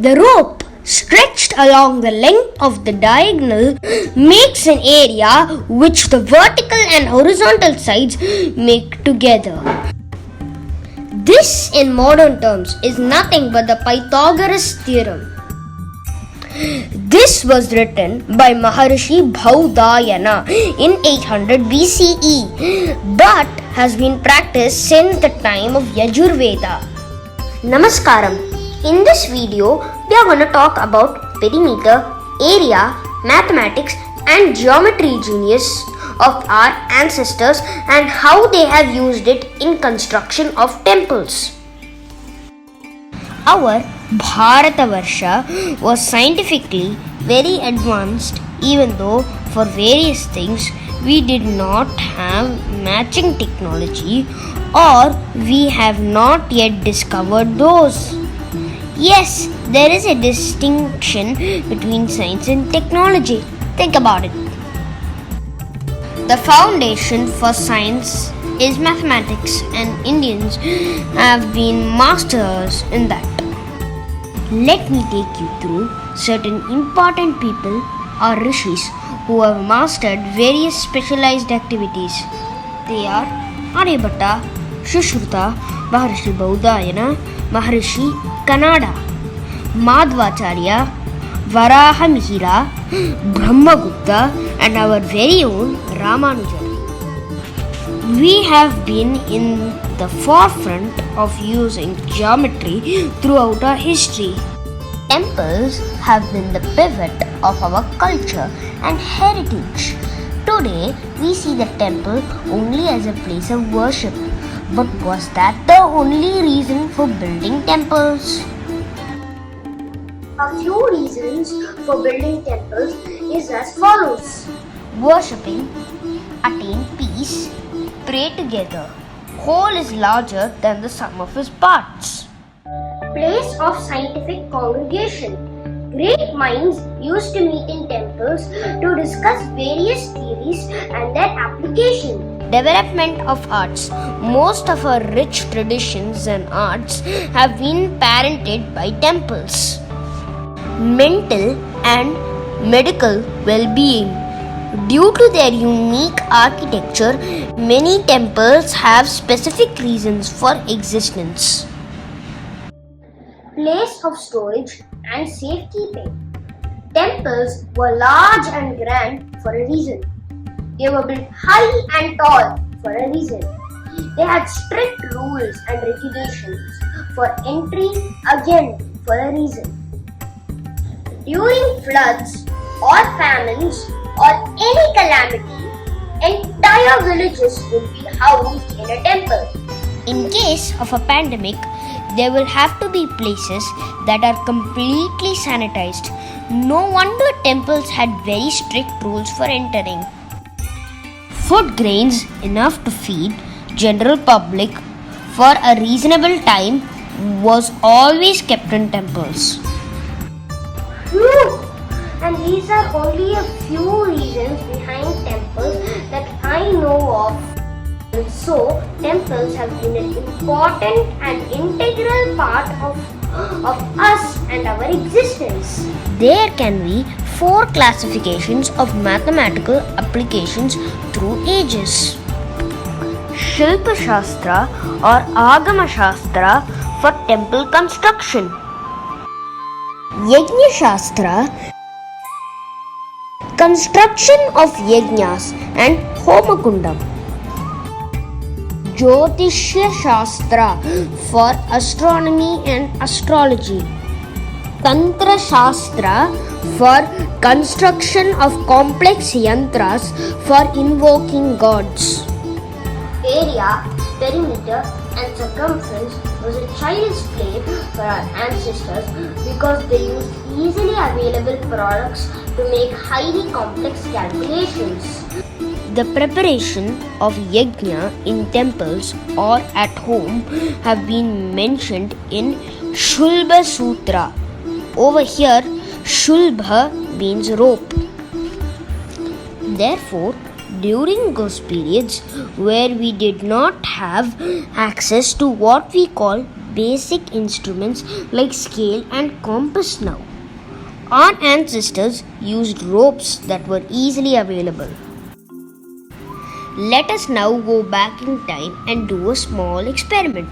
The rope stretched along the length of the diagonal makes an area which the vertical and horizontal sides make together. This, in modern terms, is nothing but the Pythagoras theorem. This was written by Maharishi Bhaudayana in 800 BCE but has been practiced since the time of Yajurveda. Namaskaram. In this video, we are going to talk about perimeter, area, mathematics and geometry genius of our ancestors and how they have used it in construction of temples. Our Bharatavarsha was scientifically very advanced, even though for various things we did not have matching technology or we have not yet discovered those. Yes, there is a distinction between science and technology. Think about it. The foundation for science is mathematics, and Indians have been masters in that. Let me take you through certain important people or rishis who have mastered various specialized activities. They are Aryabhatta, Sushruta, Maharishi Bhaudayana, Maharishi Kannada, Madhvacharya, Varahamihira, Brahmagupta and our very own Ramanuja. We have been in the forefront of using geometry throughout our history. Temples have been the pivot of our culture and heritage. Today, we see the temple only as a place of worship. But was that the only reason for building temples? A few reasons for building temples is as follows. Worshipping, attain peace, pray together. Whole is larger than the sum of his parts. Place of scientific congregation. Great minds used to meet in temples to discuss various theories and their application. Development of arts. Most of our rich traditions and arts have been parented by temples. Mental and medical well-being. Due to their unique architecture, many temples have specific reasons for existence. Place of storage and safekeeping. Temples were large and grand for a reason. They were built high and tall for a reason. They had strict rules and regulations for entry, again for a reason. During floods or famines or any calamity, entire villages will be housed in a temple. In case of a pandemic, there will have to be places that are completely sanitized. No wonder temples had very strict rules for entering. Food grains enough to feed general public for a reasonable time was always kept in temples. Phew! And these are only a few reasons behind temples that I know of. So, temples have been an important and integral part of us and our existence. There can be 4 classifications of mathematical applications through ages. Shilpa Shastra or Agama Shastra for temple construction. Yajna Shastra, construction of yajnas and homakundam. Jyotishya Shastra for astronomy and astrology. Tantra Shastra for construction of complex yantras for invoking gods. Area, perimeter and circumference was a child's play for our ancestors because they used easily available products to make highly complex calculations. The preparation of yajna in temples or at home have been mentioned in Shulba Sutra. Over here, Shulbha means rope. Therefore, during those periods where we did not have access to what we call basic instruments like scale and compass now. Our ancestors used ropes that were easily available. Let us now go back in time and do a small experiment.